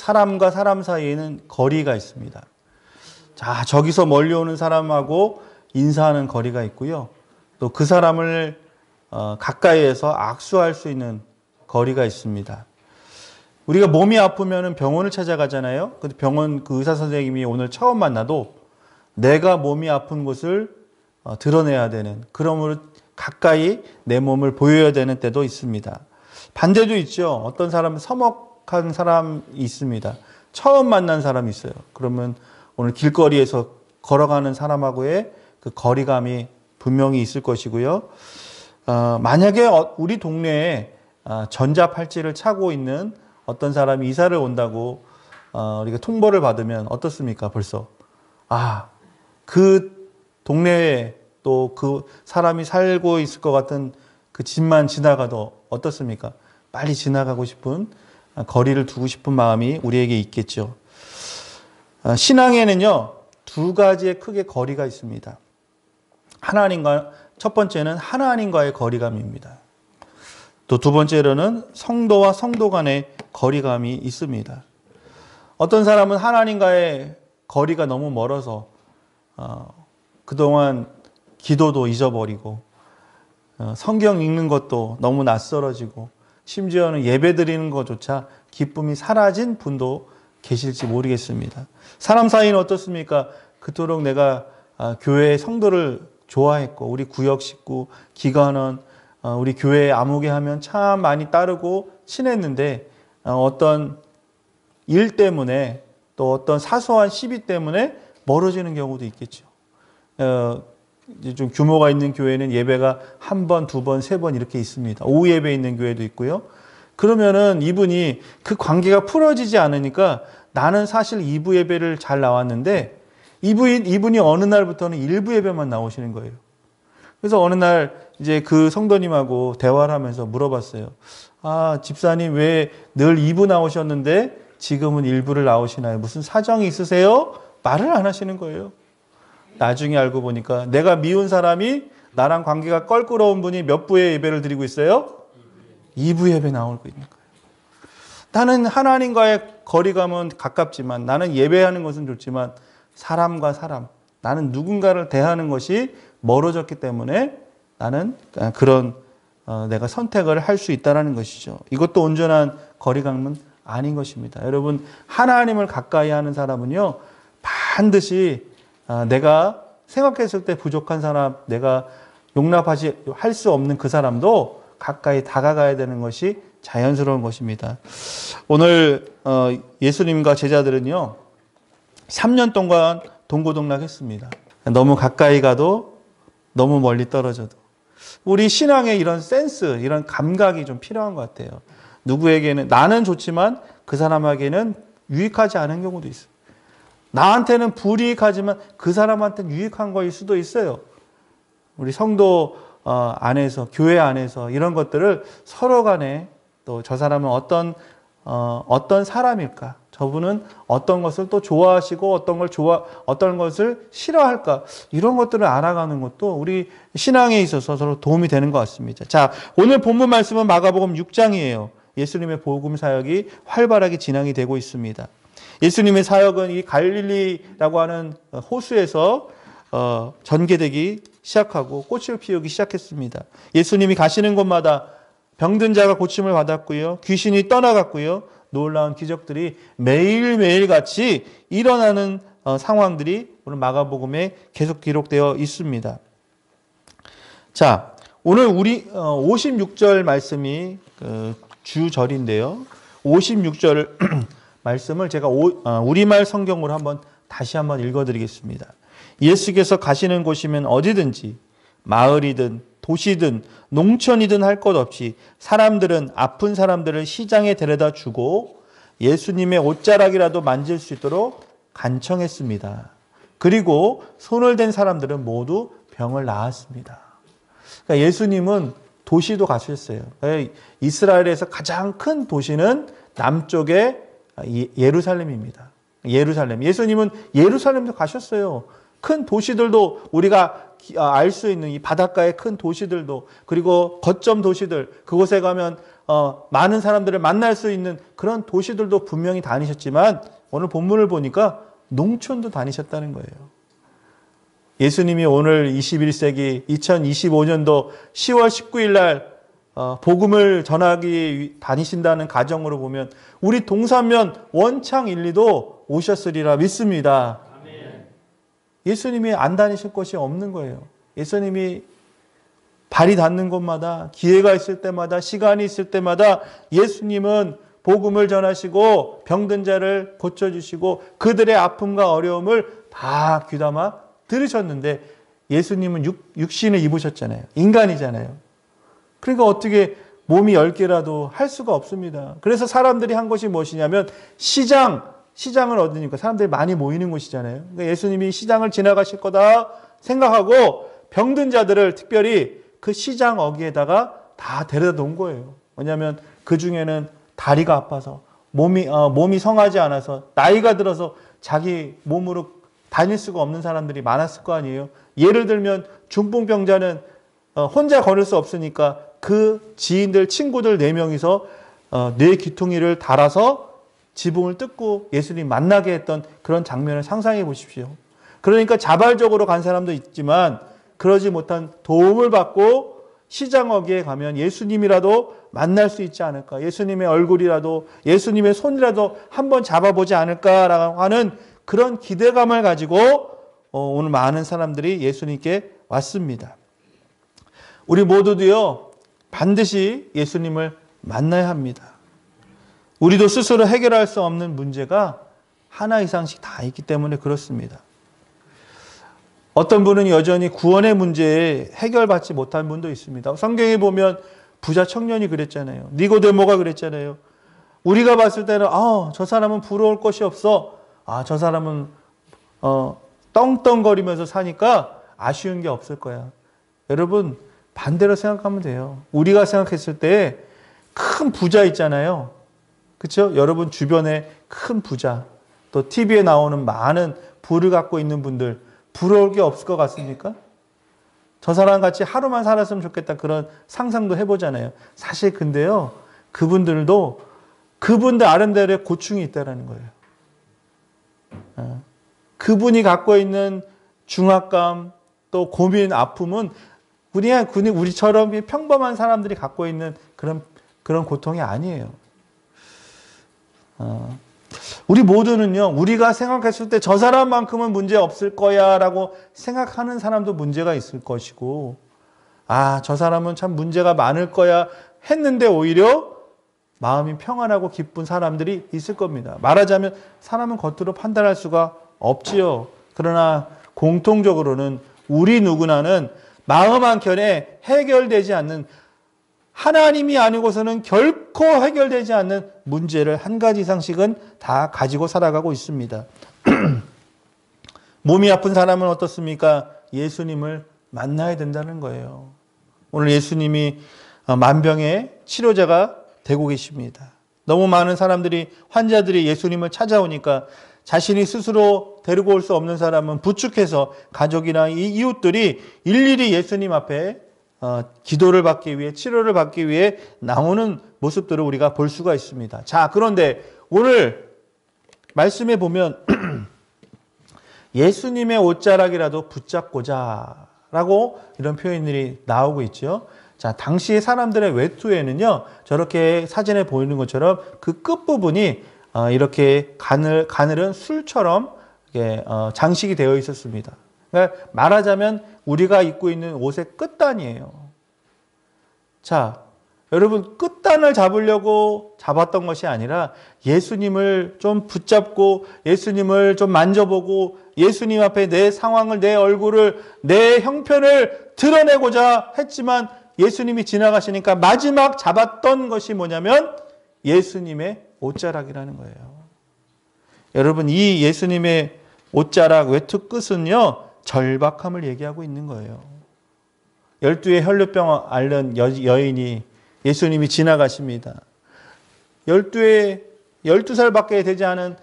사람과 사람 사이에는 거리가 있습니다. 자, 저기서 멀리 오는 사람하고 인사하는 거리가 있고요. 또 그 사람을 가까이에서 악수할 수 있는 거리가 있습니다. 우리가 몸이 아프면 병원을 찾아가잖아요. 근데 병원 그 의사 선생님이 오늘 처음 만나도 내가 몸이 아픈 곳을 드러내야 되는, 그러므로 가까이 내 몸을 보여야 되는 때도 있습니다. 반대도 있죠. 어떤 사람은 서먹한 사람이 있습니다. 처음 만난 사람이 있어요. 그러면 오늘 길거리에서 걸어가는 사람하고의 그 거리감이 분명히 있을 것이고요. 만약에 우리 동네에 전자팔찌를 차고 있는 어떤 사람이 이사를 온다고 우리가 통보를 받으면 어떻습니까? 벌써 그 동네에 또 그 사람이 살고 있을 것 같은 그 집만 지나가도 어떻습니까? 빨리 지나가고 싶은, 거리를 두고 싶은 마음이 우리에게 있겠죠. 신앙에는요, 두 가지의 크게 거리가 있습니다. 첫 번째는 하나님과의 거리감입니다. 또 두 번째로는 성도와 성도 간의 거리감이 있습니다. 어떤 사람은 하나님과의 거리가 너무 멀어서 그동안 기도도 잊어버리고 성경 읽는 것도 너무 낯설어지고 심지어는 예배 드리는 것조차 기쁨이 사라진 분도 계실지 모르겠습니다. 사람 사이는 어떻습니까? 그토록 내가 교회의 성도를 좋아했고 우리 구역 식구, 기관원, 우리 교회에 아무개 하면 참 많이 따르고 친했는데 어떤 일 때문에 또 어떤 사소한 시비 때문에 멀어지는 경우도 있겠죠. 이제 좀 규모가 있는 교회는 예배가 한 번, 두 번, 세 번 이렇게 있습니다. 오후 예배 있는 교회도 있고요. 그러면은 이분이 그 관계가 풀어지지 않으니까 나는 사실 2부 예배를 잘 나왔는데 이분이 어느 날부터는 1부 예배만 나오시는 거예요. 그래서 어느 날 이제 그 성도님하고 대화를 하면서 물어봤어요. 집사님 왜 늘 2부 나오셨는데 지금은 1부를 나오시나요? 무슨 사정이 있으세요? 말을 안 하시는 거예요. 나중에 알고 보니까 내가 미운 사람이 나랑 관계가 껄끄러운 분이 몇 부의 예배를 드리고 있어요? 2부 예배 나오고 있는 거예요. 나는 하나님과의 거리감은 가깝지만 나는 예배하는 것은 좋지만 사람과 사람, 나는 누군가를 대하는 것이 멀어졌기 때문에 나는 그런 내가 선택을 할 수 있다는 것이죠. 이것도 온전한 거리감은 아닌 것입니다. 여러분, 하나님을 가까이 하는 사람은요, 반드시 내가 생각했을 때 부족한 사람, 내가 할 수 없는 그 사람도 가까이 다가가야 되는 것이 자연스러운 것입니다. 오늘 예수님과 제자들은요, 3년 동안 동고동락했습니다. 너무 가까이 가도 너무 멀리 떨어져도. 우리 신앙에 이런 센스, 이런 감각이 좀 필요한 것 같아요. 누구에게는 나는 좋지만 그 사람에게는 유익하지 않은 경우도 있어요. 나한테는 불이익하지만 그 사람한테는 유익한 거일 수도 있어요. 우리 성도 안에서, 교회 안에서 이런 것들을 서로 간에 또 저 사람은 어떤 사람일까? 저분은 어떤 것을 또 좋아하시고 어떤 것을 싫어할까? 이런 것들을 알아가는 것도 우리 신앙에 있어서 서로 도움이 되는 것 같습니다. 자, 오늘 본문 말씀은 마가복음 6장이에요. 예수님의 복음 사역이 활발하게 진행이 되고 있습니다. 예수님의 사역은 이 갈릴리라고 하는 호수에서 전개되기 시작하고 꽃을 피우기 시작했습니다. 예수님이 가시는 곳마다 병든 자가 고침을 받았고요. 귀신이 떠나갔고요. 놀라운 기적들이 매일매일 같이 일어나는 상황들이 오늘 마가복음에 계속 기록되어 있습니다. 자, 오늘 우리 56절 말씀이 주절인데요. 56절 말씀을 제가 우리말 성경으로 다시 한번 읽어드리겠습니다. 예수께서 가시는 곳이면 어디든지 마을이든 도시든 농촌이든 할 것 없이 사람들은 아픈 사람들을 시장에 데려다 주고 예수님의 옷자락이라도 만질 수 있도록 간청했습니다. 그리고 손을 댄 사람들은 모두 병을 나았습니다. 그러니까 예수님은 도시도 가셨어요. 이스라엘에서 가장 큰 도시는 남쪽의 예루살렘입니다. 예루살렘. 예수님은 예루살렘도 가셨어요. 큰 도시들도 우리가 알 수 있는 이 바닷가의 큰 도시들도, 그리고 거점 도시들, 그곳에 가면 많은 사람들을 만날 수 있는 그런 도시들도 분명히 다니셨지만 오늘 본문을 보니까 농촌도 다니셨다는 거예요. 예수님이 오늘 21세기 2025년도 10월 19일 날 복음을 전하기 다니신다는 가정으로 보면 우리 동산면 원창 1, 2도 오셨으리라 믿습니다. 예수님이 안 다니실 곳이 없는 거예요. 예수님이 발이 닿는 곳마다 기회가 있을 때마다 시간이 있을 때마다 예수님은 복음을 전하시고 병든 자를 고쳐주시고 그들의 아픔과 어려움을 다 귀담아 들으셨는데 예수님은 육신을 입으셨잖아요. 인간이잖아요. 그러니까 어떻게 몸이 10개라도 할 수가 없습니다. 그래서 사람들이 한 것이 무엇이냐면 시장을 어디니까 사람들이 많이 모이는 곳이잖아요. 그러니까 예수님이 시장을 지나가실 거다 생각하고 병든 자들을 특별히 그 시장 어귀에다가 다 데려다 놓은 거예요. 왜냐하면 그 중에는 다리가 아파서 몸이 성하지 않아서 나이가 들어서 자기 몸으로 다닐 수가 없는 사람들이 많았을 거 아니에요. 예를 들면 중풍병자는 혼자 걸을 수 없으니까 그 지인들, 친구들 4명이서 뇌 귀퉁이를 달아서 지붕을 뜯고 예수님 만나게 했던 그런 장면을 상상해 보십시오. 그러니까 자발적으로 간 사람도 있지만 그러지 못한 도움을 받고 시장 어귀에 가면 예수님이라도 만날 수 있지 않을까. 예수님의 얼굴이라도 예수님의 손이라도 한번 잡아보지 않을까라고 하는 그런 기대감을 가지고 오늘 많은 사람들이 예수님께 왔습니다. 우리 모두도요 반드시 예수님을 만나야 합니다. 우리도 스스로 해결할 수 없는 문제가 하나 이상씩 다 있기 때문에 그렇습니다. 어떤 분은 여전히 구원의 문제에 해결받지 못한 분도 있습니다. 성경에 보면 부자 청년이 그랬잖아요. 니고데모가 그랬잖아요. 우리가 봤을 때는 저 사람은 부러울 것이 없어. 저 사람은 떵떵거리면서 사니까 아쉬운 게 없을 거야. 여러분 반대로 생각하면 돼요. 우리가 생각했을 때 큰 부자 있잖아요. 그렇죠? 여러분 주변에 큰 부자, 또 TV에 나오는 많은 부를 갖고 있는 분들 부러울 게 없을 것 같습니까? 저 사람 같이 하루만 살았으면 좋겠다 그런 상상도 해보잖아요. 사실 근데요 그분들도 그분들 나름대로의 고충이 있다는 거예요. 그분이 갖고 있는 중압감 또 고민, 아픔은 우리처럼 평범한 사람들이 갖고 있는 그런 고통이 아니에요. 우리 모두는요, 우리가 생각했을 때 저 사람만큼은 문제 없을 거야 라고 생각하는 사람도 문제가 있을 것이고, 저 사람은 참 문제가 많을 거야 했는데 오히려 마음이 평안하고 기쁜 사람들이 있을 겁니다. 말하자면 사람은 겉으로 판단할 수가 없지요. 그러나 공통적으로는 우리 누구나는 마음 한켠에 해결되지 않는, 하나님이 아니고서는 결코 해결되지 않는 문제를 한 가지 이상씩은 다 가지고 살아가고 있습니다. 몸이 아픈 사람은 어떻습니까? 예수님을 만나야 된다는 거예요. 오늘 예수님이 만병의 치료자가 되고 계십니다. 너무 많은 사람들이, 환자들이 예수님을 찾아오니까 자신이 스스로 데리고 올 수 없는 사람은 부축해서 가족이나 이웃들이 일일이 예수님 앞에 기도를 받기 위해, 치료를 받기 위해 나오는 모습들을 우리가 볼 수가 있습니다. 자, 그런데 오늘 말씀에 보면 예수님의 옷자락이라도 붙잡고자 라고 이런 표현들이 나오고 있죠. 자, 당시의 사람들의 외투에는요, 저렇게 사진에 보이는 것처럼 그 끝부분이 이렇게 가늘은 술처럼 장식이 되어 있었습니다. 그러니까 말하자면 우리가 입고 있는 옷의 끝단이에요. 자, 여러분 끝단을 잡으려고 잡았던 것이 아니라 예수님을 좀 붙잡고 예수님을 좀 만져보고 예수님 앞에 내 상황을, 내 얼굴을, 내 형편을 드러내고자 했지만 예수님이 지나가시니까 마지막 잡았던 것이 뭐냐면 예수님의 옷자락이라는 거예요. 여러분, 이 예수님의 옷자락 외투 끝은요, 절박함을 얘기하고 있는 거예요. 12의 혈루병 앓는 여인이 예수님이 지나가십니다. 12살밖에 되지 않은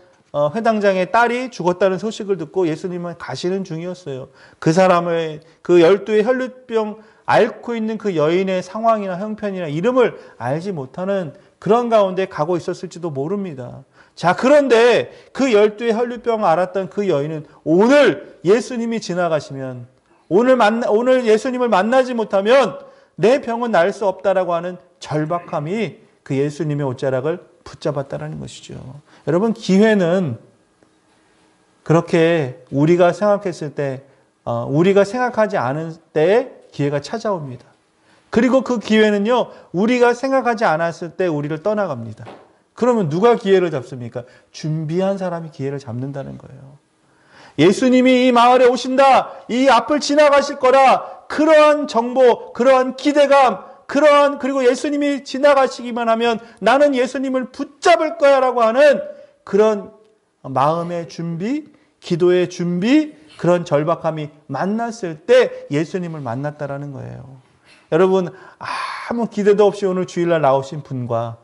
회당장의 딸이 죽었다는 소식을 듣고 예수님은 가시는 중이었어요. 그 사람의, 그 12의 혈루병 앓고 있는 그 여인의 상황이나 형편이나 이름을 알지 못하는 그런 가운데 가고 있었을지도 모릅니다. 자, 그런데 그 12의 혈류병을 앓았던 그 여인은 오늘 예수님이 지나가시면, 오늘 예수님을 만나지 못하면 내 병은 나을 수 없다라고 하는 절박함이 그 예수님의 옷자락을 붙잡았다는 것이죠. 여러분, 기회는 그렇게 우리가 생각했을 때, 우리가 생각하지 않은 때에 기회가 찾아옵니다. 그리고 그 기회는요, 우리가 생각하지 않았을 때 우리를 떠나갑니다. 그러면 누가 기회를 잡습니까? 준비한 사람이 기회를 잡는다는 거예요. 예수님이 이 마을에 오신다, 이 앞을 지나가실 거라, 그러한 정보, 그러한 기대감, 그리고 예수님이 지나가시기만 하면 나는 예수님을 붙잡을 거야 라고 하는 그런 마음의 준비, 기도의 준비, 그런 절박함이 만났을 때 예수님을 만났다라는 거예요. 여러분, 아무 기대도 없이 오늘 주일날 나오신 분과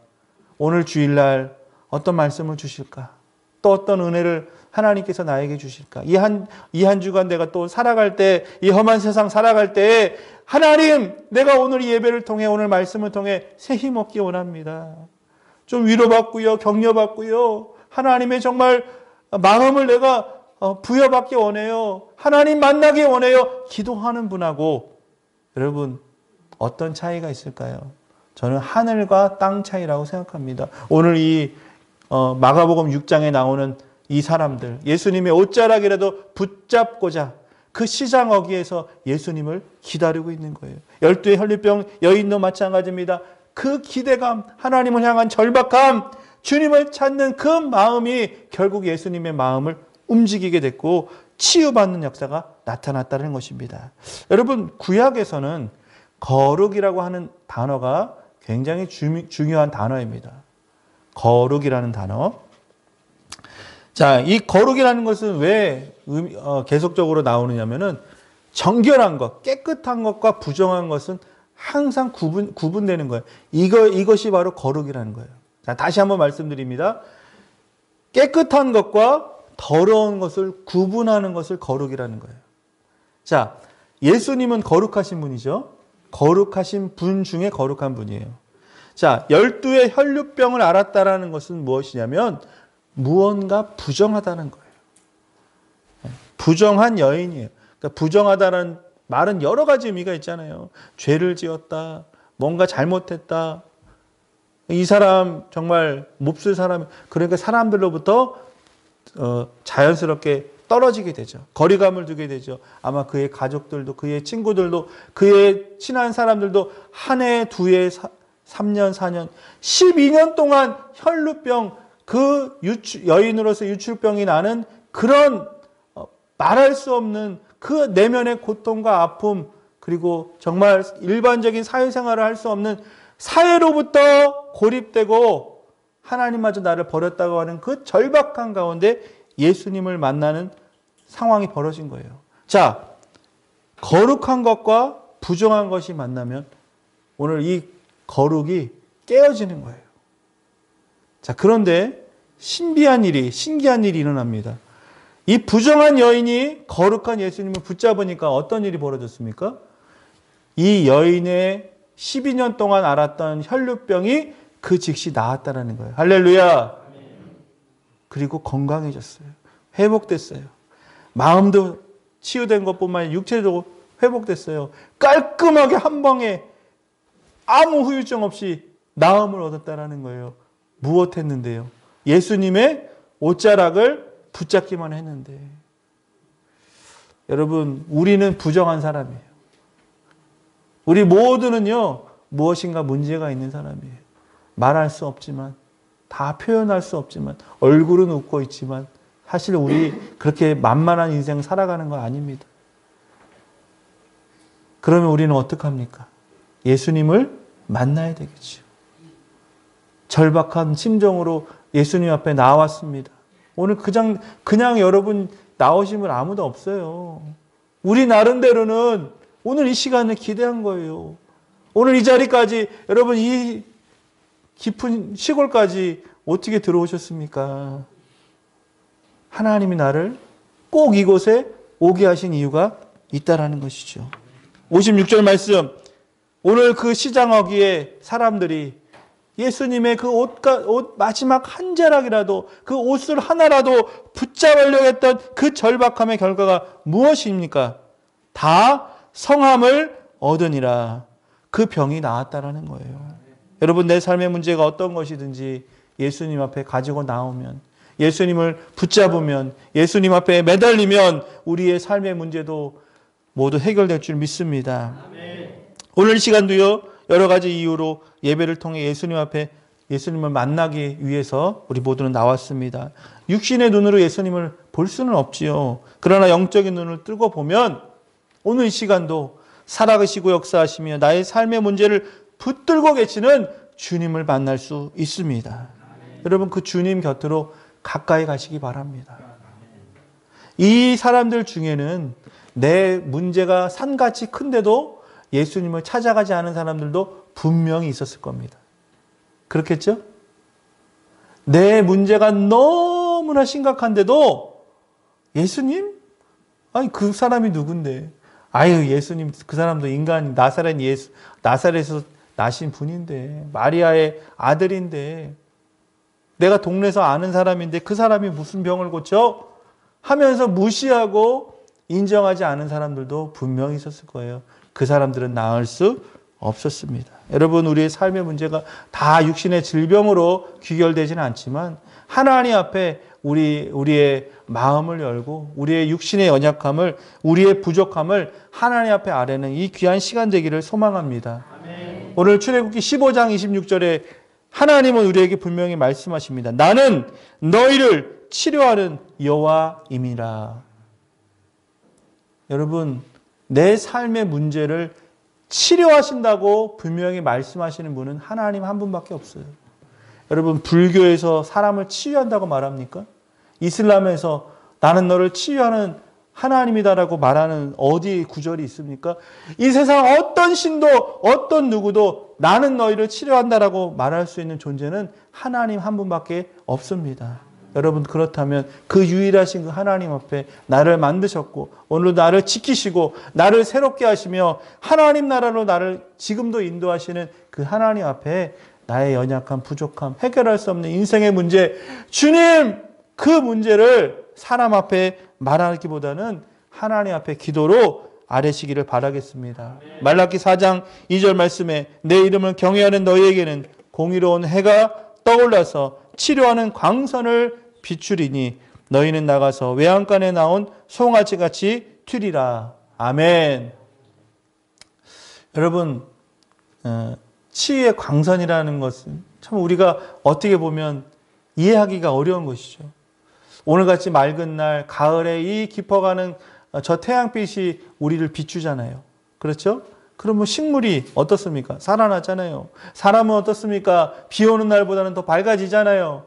오늘 주일날 어떤 말씀을 주실까? 또 어떤 은혜를 하나님께서 나에게 주실까? 이 한 주간 내가 또 살아갈 때, 이 험한 세상 살아갈 때 하나님, 내가 오늘 이 예배를 통해, 오늘 말씀을 통해 새 힘 얻기 원합니다. 좀 위로받고요, 격려받고요, 하나님의 정말 마음을 내가 부여받기 원해요. 하나님 만나기 원해요. 기도하는 분하고 여러분 어떤 차이가 있을까요? 저는 하늘과 땅 차이라고 생각합니다. 오늘 이 마가복음 6장에 나오는 이 사람들, 예수님의 옷자락이라도 붙잡고자 그 시장 어귀에서 예수님을 기다리고 있는 거예요. 12의 혈류병 여인도 마찬가지입니다. 그 기대감, 하나님을 향한 절박함, 주님을 찾는 그 마음이 결국 예수님의 마음을 움직이게 됐고 치유받는 역사가 나타났다는 것입니다. 여러분, 구약에서는 거룩이라고 하는 단어가 굉장히 중요한 단어입니다. 거룩이라는 단어. 자, 이 거룩이라는 것은 왜 계속적으로 나오느냐면은 정결한 것, 깨끗한 것과 부정한 것은 항상 구분되는 거예요. 이것이 바로 거룩이라는 거예요. 자, 다시 한번 말씀드립니다. 깨끗한 것과 더러운 것을 구분하는 것을 거룩이라는 거예요. 자, 예수님은 거룩하신 분이죠. 거룩하신 분 중에 거룩한 분이에요. 자, 12의 혈류병을 앓았다라는 것은 무엇이냐면 무언가 부정하다는 거예요. 부정한 여인이에요. 그러니까 부정하다는 말은 여러 가지 의미가 있잖아요. 죄를 지었다, 뭔가 잘못했다, 이 사람 정말 몹쓸 사람, 그러니까 사람들로부터 자연스럽게 떨어지게 되죠. 거리감을 두게 되죠. 아마 그의 가족들도, 그의 친구들도, 그의 친한 사람들도 한 해, 두 해, 3년, 4년, 12년 동안 혈루병, 그 여인으로서 유출병이 나는 그런 말할 수 없는 그 내면의 고통과 아픔, 그리고 정말 일반적인 사회생활을 할 수 없는 사회로부터 고립되고 하나님마저 나를 버렸다고 하는 그 절박한 가운데 예수님을 만나는 상황이 벌어진 거예요. 자, 거룩한 것과 부정한 것이 만나면 오늘 이 거룩이 깨어지는 거예요. 자, 그런데 신기한 일이 일어납니다. 이 부정한 여인이 거룩한 예수님을 붙잡으니까 어떤 일이 벌어졌습니까? 이 여인의 12년 동안 앓았던 혈류병이 그 즉시 나았다는 거예요. 할렐루야. 그리고 건강해졌어요. 회복됐어요. 마음도 치유된 것뿐만 아니라 육체도 회복됐어요. 깔끔하게 한 방에 아무 후유증 없이 나음을 얻었다는 거예요. 무엇했는데요? 예수님의 옷자락을 붙잡기만 했는데. 여러분, 우리는 부정한 사람이에요. 우리 모두는요, 무엇인가 문제가 있는 사람이에요. 말할 수 없지만, 다 표현할 수 없지만, 얼굴은 웃고 있지만, 사실 우리 그렇게 만만한 인생 살아가는 거 아닙니다. 그러면 우리는 어떡합니까? 예수님을 만나야 되겠죠. 절박한 심정으로 예수님 앞에 나왔습니다. 오늘 그냥 여러분 나오신 분 아무도 없어요. 우리 나름대로는 오늘 이 시간을 기대한 거예요. 오늘 이 자리까지, 여러분 이 깊은 시골까지 어떻게 들어오셨습니까? 하나님이 나를 꼭 이곳에 오게 하신 이유가 있다라는 것이죠. 56절 말씀. 오늘 그 시장어기에 사람들이 예수님의 그 옷 마지막 한 자락이라도 그 옷을 하나라도 붙잡으려고 했던 그 절박함의 결과가 무엇입니까? 다 성함을 얻으니라. 그 병이 나았다라는 거예요. 여러분, 내 삶의 문제가 어떤 것이든지 예수님 앞에 가지고 나오면, 예수님을 붙잡으면, 예수님 앞에 매달리면 우리의 삶의 문제도 모두 해결될 줄 믿습니다. 오늘 시간도요, 여러 가지 이유로 예배를 통해 예수님 앞에 예수님을 만나기 위해서 우리 모두는 나왔습니다. 육신의 눈으로 예수님을 볼 수는 없지요. 그러나 영적인 눈을 뜨고 보면 오늘 이 시간도 살아계시고 역사하시며 나의 삶의 문제를 붙들고 계시는 주님을 만날 수 있습니다. 여러분, 그 주님 곁으로 가까이 가시기 바랍니다. 이 사람들 중에는 내 문제가 산같이 큰데도 예수님을 찾아가지 않은 사람들도 분명히 있었을 겁니다. 그렇겠죠? 내 문제가 너무나 심각한데도 예수님? 아니, 그 사람이 누군데? 아유, 예수님, 그 사람도 인간, 나사렛에서 나신 분인데, 마리아의 아들인데, 내가 동네에서 아는 사람인데 그 사람이 무슨 병을 고쳐? 하면서 무시하고 인정하지 않은 사람들도 분명히 있었을 거예요. 그 사람들은 나을 수 없었습니다. 여러분, 우리의 삶의 문제가 다 육신의 질병으로 귀결되지는 않지만 하나님 앞에 우리의 마음을 열고 우리의 육신의 연약함을, 우리의 부족함을 하나님 앞에 아뢰는 이 귀한 시간 되기를 소망합니다. 아멘. 오늘 출애굽기 15장 26절에 하나님은 우리에게 분명히 말씀하십니다. 나는 너희를 치료하는 여호와임이라. 여러분, 내 삶의 문제를 치료하신다고 분명히 말씀하시는 분은 하나님 한 분밖에 없어요. 여러분, 불교에서 사람을 치유한다고 말합니까? 이슬람에서 나는 너를 치유하는 하나님이다라고 말하는 어디 구절이 있습니까? 이 세상 어떤 신도 어떤 누구도 나는 너희를 치료한다라고 말할 수 있는 존재는 하나님 한 분밖에 없습니다. 여러분, 그렇다면 그 유일하신 그 하나님 앞에 나를 만드셨고 오늘 나를 지키시고 나를 새롭게 하시며 하나님 나라로 나를 지금도 인도하시는 그 하나님 앞에 나의 연약함, 부족함, 해결할 수 없는 인생의 문제, 주님, 그 문제를 사람 앞에 말하기보다는 하나님 앞에 기도로 아뢰시기를 바라겠습니다. 말라기 4장 2절 말씀에 내 이름을 경외하는 너희에게는 공의로운 해가 떠올라서 치료하는 광선을 비추리니 너희는 나가서 외양간에 나온 송아지같이 튀리라. 아멘. 여러분, 치유의 광선이라는 것은 참 우리가 어떻게 보면 이해하기가 어려운 것이죠. 오늘같이 맑은 날, 가을에 이 깊어가는 저 태양빛이 우리를 비추잖아요. 그렇죠? 그러면 식물이 어떻습니까? 살아나잖아요. 사람은 어떻습니까? 비 오는 날보다는 더 밝아지잖아요.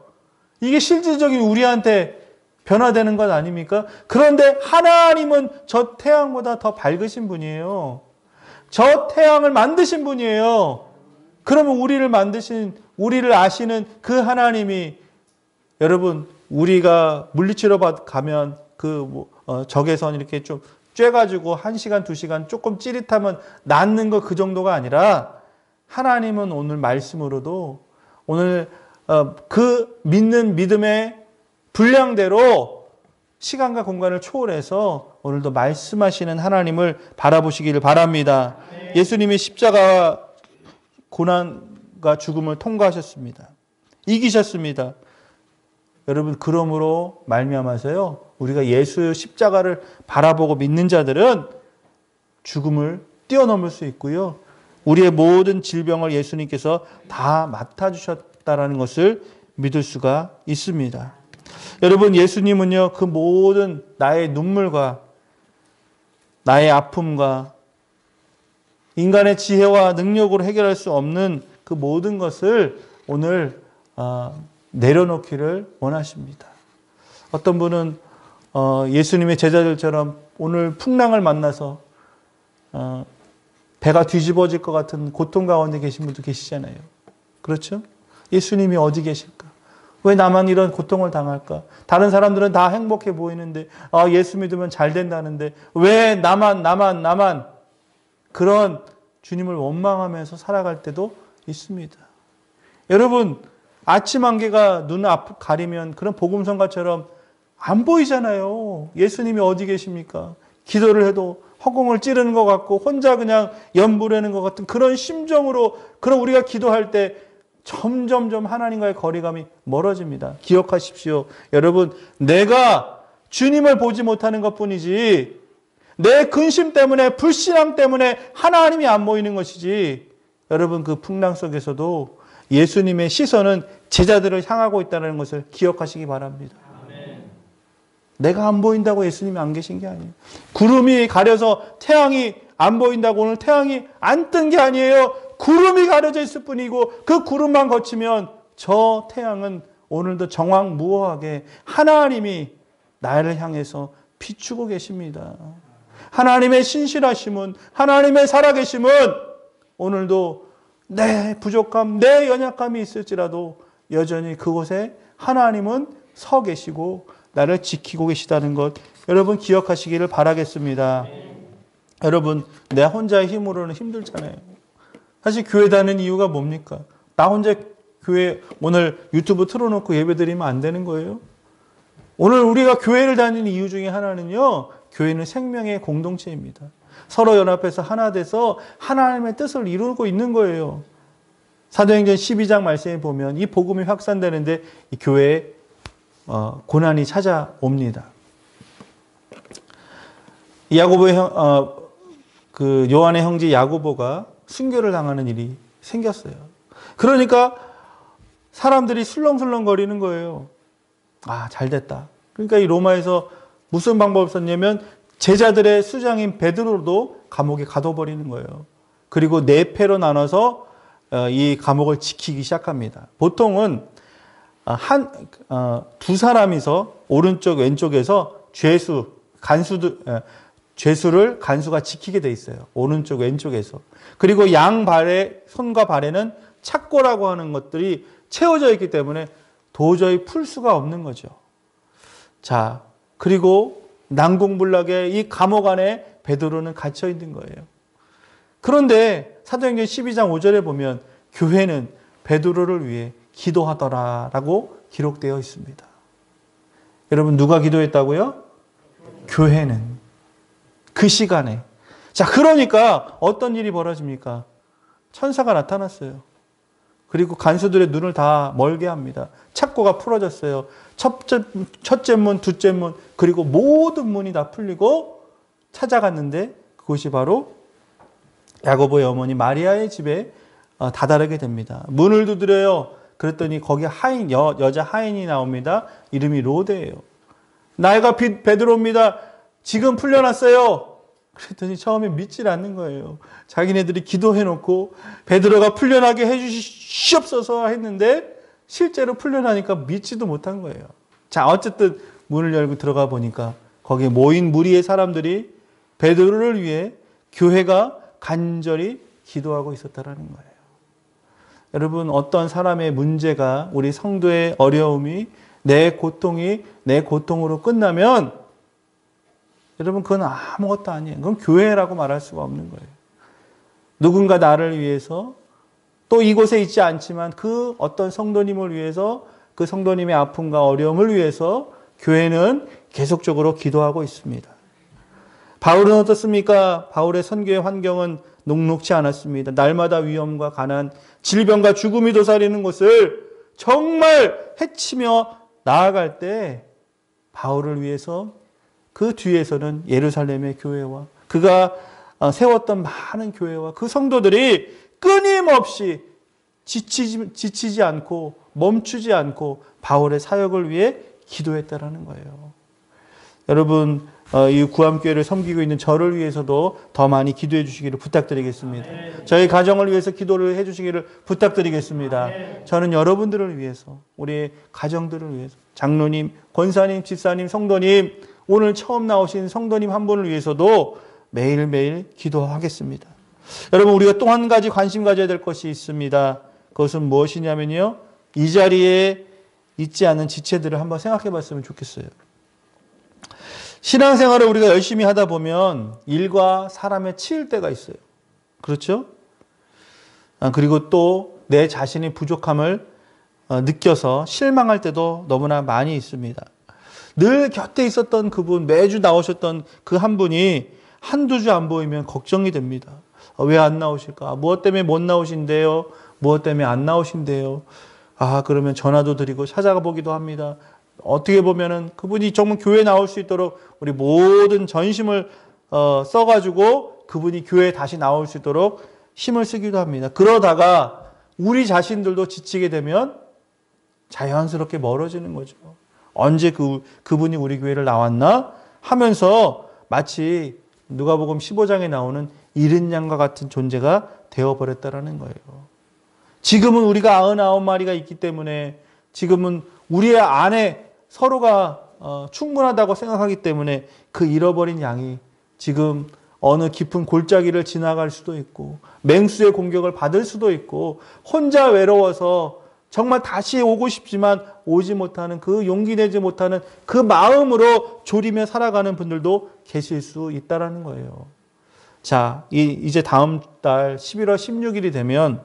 이게 실질적인 우리한테 변화되는 것 아닙니까? 그런데 하나님은 저 태양보다 더 밝으신 분이에요. 저 태양을 만드신 분이에요. 그러면 우리를 아시는 그 하나님이, 여러분, 우리가 물리치러 가면 적외선 이렇게 좀 쬐가지고 1시간, 2시간 조금 찌릿하면 낫는 거 그 정도가 아니라 하나님은 오늘 말씀으로도 오늘 그 믿는 믿음의 분량대로 시간과 공간을 초월해서 오늘도 말씀하시는 하나님을 바라보시기를 바랍니다. 예수님이 십자가 고난과 죽음을 통과하셨습니다. 이기셨습니다. 여러분, 그러므로 말미암아서요, 우리가 예수의 십자가를 바라보고 믿는 자들은 죽음을 뛰어넘을 수 있고요, 우리의 모든 질병을 예수님께서 다 맡아주셨다라는 것을 믿을 수가 있습니다. 여러분, 예수님은요, 그 모든 나의 눈물과 나의 아픔과 인간의 지혜와 능력으로 해결할 수 없는 그 모든 것을 오늘 내려놓기를 원하십니다. 어떤 분은 예수님의 제자들처럼 오늘 풍랑을 만나서 배가 뒤집어질 것 같은 고통 가운데 계신 분도 계시잖아요. 그렇죠? 예수님이 어디 계실까? 왜 나만 이런 고통을 당할까? 다른 사람들은 다 행복해 보이는데, 예수 믿으면 잘 된다는데 왜 나만? 그런 주님을 원망하면서 살아갈 때도 있습니다. 여러분, 아침 안개가 눈 앞 가리면 그런 복음성가처럼 안 보이잖아요. 예수님이 어디 계십니까? 기도를 해도 허공을 찌르는 것 같고 혼자 그냥 연부르는 것 같은 그런 심정으로, 그런 우리가 기도할 때 점점점 하나님과의 거리감이 멀어집니다. 기억하십시오. 여러분, 내가 주님을 보지 못하는 것뿐이지 내 근심 때문에, 불신앙 때문에 하나님이 안 보이는 것이지, 여러분, 그 풍랑 속에서도 예수님의 시선은 제자들을 향하고 있다는 것을 기억하시기 바랍니다. 아멘. 내가 안 보인다고 예수님이 안 계신 게 아니에요. 구름이 가려서 태양이 안 보인다고 오늘 태양이 안 뜬 게 아니에요. 구름이 가려져 있을 뿐이고 그 구름만 거치면 저 태양은 오늘도 정황무어하게 하나님이 나를 향해서 비추고 계십니다. 하나님의 신실하심은, 하나님의 살아계심은 오늘도 내 부족함, 내 연약함이 있을지라도 여전히 그곳에 하나님은 서 계시고 나를 지키고 계시다는 것, 여러분 기억하시기를 바라겠습니다. 여러분, 내 혼자의 힘으로는 힘들잖아요. 사실 교회 다니는 이유가 뭡니까? 나 혼자 교회 오늘 유튜브 틀어놓고 예배드리면 안 되는 거예요? 오늘 우리가 교회를 다니는 이유 중에 하나는요, 교회는 생명의 공동체입니다. 서로 연합해서 하나 돼서 하나님의 뜻을 이루고 있는 거예요. 사도행전 12장 말씀에 보면 이 복음이 확산되는데 이 교회에 고난이 찾아옵니다. 야고보의 그 요한의 형제 야고보가 순교를 당하는 일이 생겼어요. 그러니까 사람들이 술렁술렁거리는 거예요. 아, 잘 됐다. 그러니까 이 로마에서 무슨 방법을 썼냐면 제자들의 수장인 베드로도 감옥에 가둬버리는 거예요. 그리고 네 패로 나눠서 이 감옥을 지키기 시작합니다. 보통은 두 사람이서 오른쪽 왼쪽에서 죄수를 간수가 지키게 돼 있어요. 오른쪽 왼쪽에서. 그리고 양 발에, 손과 발에는 착고라고 하는 것들이 채워져 있기 때문에 도저히 풀 수가 없는 거죠. 자, 그리고 난공불락에 이 감옥 안에 베드로는 갇혀 있는 거예요. 그런데 사도행전 12장 5절에 보면 교회는 베드로를 위해 기도하더라라고 기록되어 있습니다. 여러분, 누가 기도했다고요? 교회는. 그 시간에. 자, 그러니까 어떤 일이 벌어집니까? 천사가 나타났어요. 그리고 간수들의 눈을 다 멀게 합니다. 착고가 풀어졌어요. 첫째 문, 둘째 문, 그리고 모든 문이 다 풀리고 찾아갔는데 그곳이 바로 야고보의 어머니 마리아의 집에 다다르게 됩니다. 문을 두드려요. 그랬더니 거기 여자 하인이 나옵니다. 이름이 로데예요. 나이가 베드로입니다. 지금 풀려났어요. 그랬더니 처음에 믿질 않는 거예요. 자기네들이 기도해놓고 베드로가 풀려나게 해주시옵소서 했는데 실제로 풀려나니까 믿지도 못한 거예요. 자, 어쨌든 문을 열고 들어가 보니까 거기에 모인 무리의 사람들이 베드로를 위해 교회가 간절히 기도하고 있었다는 거예요. 여러분, 어떤 사람의 문제가, 우리 성도의 어려움이, 내 고통이 내 고통으로 끝나면 여러분, 그건 아무것도 아니에요. 그건 교회라고 말할 수가 없는 거예요. 누군가 나를 위해서, 또 이곳에 있지 않지만 그 어떤 성도님을 위해서, 그 성도님의 아픔과 어려움을 위해서 교회는 계속적으로 기도하고 있습니다. 바울은 어떻습니까? 바울의 선교의 환경은 녹록지 않았습니다. 날마다 위험과 가난, 질병과 죽음이 도사리는 것을 정말 헤치며 나아갈 때 바울을 위해서 그 뒤에서는 예루살렘의 교회와 그가 세웠던 많은 교회와 그 성도들이 끊임없이 지치지 않고 멈추지 않고 바울의 사역을 위해 기도했다라는 거예요. 여러분, 이 구암교회를 섬기고 있는 저를 위해서도 더 많이 기도해 주시기를 부탁드리겠습니다. 저희 가정을 위해서 기도를 해 주시기를 부탁드리겠습니다. 저는 여러분들을 위해서, 우리 가정들을 위해서, 장로님, 권사님, 집사님, 성도님, 오늘 처음 나오신 성도님 한 분을 위해서도 매일매일 기도하겠습니다. 여러분, 우리가 또 한 가지 관심 가져야 될 것이 있습니다. 그것은 무엇이냐면요, 이 자리에 있지 않은 지체들을 한번 생각해 봤으면 좋겠어요. 신앙생활을 우리가 열심히 하다 보면 일과 사람에 치일 때가 있어요. 그렇죠? 그리고 또 내 자신의 부족함을 느껴서 실망할 때도 너무나 많이 있습니다. 늘 곁에 있었던 그분, 매주 나오셨던 그 한 분이 한두 주 안 보이면 걱정이 됩니다. 왜 안 나오실까? 무엇 때문에 못 나오신대요? 무엇 때문에 안 나오신대요? 그러면 전화도 드리고 찾아가 보기도 합니다. 어떻게 보면은 그분이 정말 교회에 나올 수 있도록 우리 모든 전심을 써가지고 그분이 교회에 다시 나올 수 있도록 힘을 쓰기도 합니다. 그러다가 우리 자신들도 지치게 되면 자연스럽게 멀어지는 거죠. 언제 그분이 우리 교회를 나왔나 하면서 마치 누가복음 15장에 나오는 잃은 양과 같은 존재가 되어버렸다라는 거예요. 지금은 우리가 99마리가 있기 때문에, 지금은 우리 안에 서로가 충분하다고 생각하기 때문에 그 잃어버린 양이 지금 어느 깊은 골짜기를 지나갈 수도 있고, 맹수의 공격을 받을 수도 있고, 혼자 외로워서 정말 다시 오고 싶지만 오지 못하는, 그 용기 내지 못하는 그 마음으로 졸이며 살아가는 분들도 계실 수 있다라는 거예요. 자, 이제 다음 달 11월 16일이 되면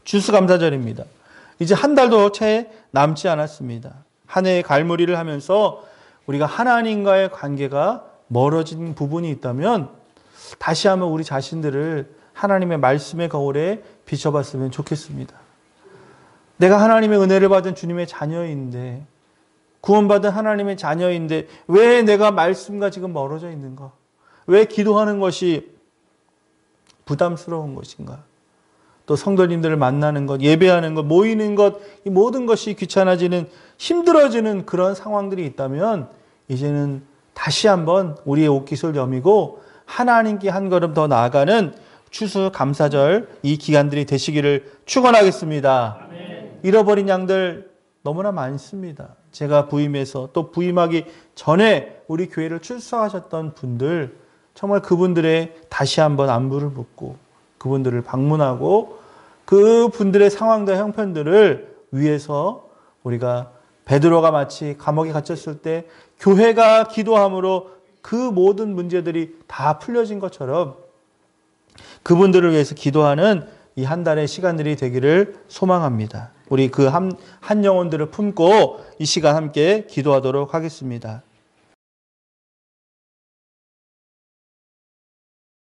추수감사절입니다. 이제 한 달도 채 남지 않았습니다. 한 해의 갈무리를 하면서 우리가 하나님과의 관계가 멀어진 부분이 있다면 다시 한번 우리 자신들을 하나님의 말씀의 거울에 비춰봤으면 좋겠습니다. 내가 하나님의 은혜를 받은 주님의 자녀인데, 구원받은 하나님의 자녀인데 왜 내가 말씀과 지금 멀어져 있는가? 왜 기도하는 것이 부담스러운 것인가? 또 성도님들을 만나는 것, 예배하는 것, 모이는 것, 이 모든 것이 귀찮아지는, 힘들어지는 그런 상황들이 있다면 이제는 다시 한번 우리의 옷깃을 여미고 하나님께 한 걸음 더 나아가는 추수감사절 이 기간들이 되시기를 축원하겠습니다. 아멘. 잃어버린 양들 너무나 많습니다. 제가 부임해서 또 부임하기 전에 우리 교회를 출석하셨던 분들, 정말 그분들의 다시 한번 안부를 묻고 그분들을 방문하고 그분들의 상황과 형편들을 위해서 우리가 베드로가 마치 감옥에 갇혔을 때 교회가 기도함으로 그 모든 문제들이 다 풀려진 것처럼 그분들을 위해서 기도하는 이 한 달의 시간들이 되기를 소망합니다. 우리 그 한 영혼들을 품고 이 시간 함께 기도하도록 하겠습니다.